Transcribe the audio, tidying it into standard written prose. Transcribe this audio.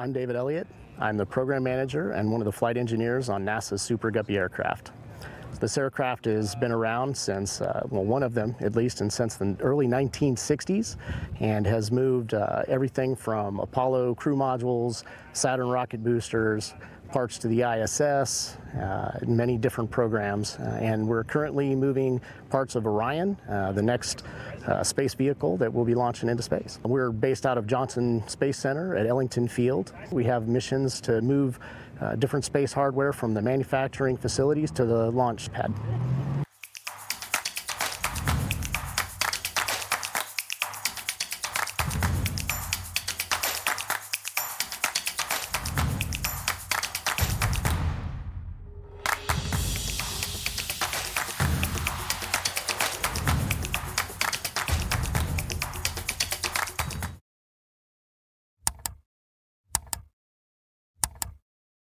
I'm David Elliott. I'm the program manager and one of the flight engineers on NASA's Super Guppy aircraft. This aircraft has been around since, well, one of them at least, and since the early 1960s, and has moved everything from Apollo crew modules, Saturn rocket boosters, parts to the ISS, many different programs, and we're currently moving parts of Orion, the next space vehicle that will be launching into space. We're based out of Johnson Space Center at Ellington Field. We have missions to move different space hardware from the manufacturing facilities to the launch pad.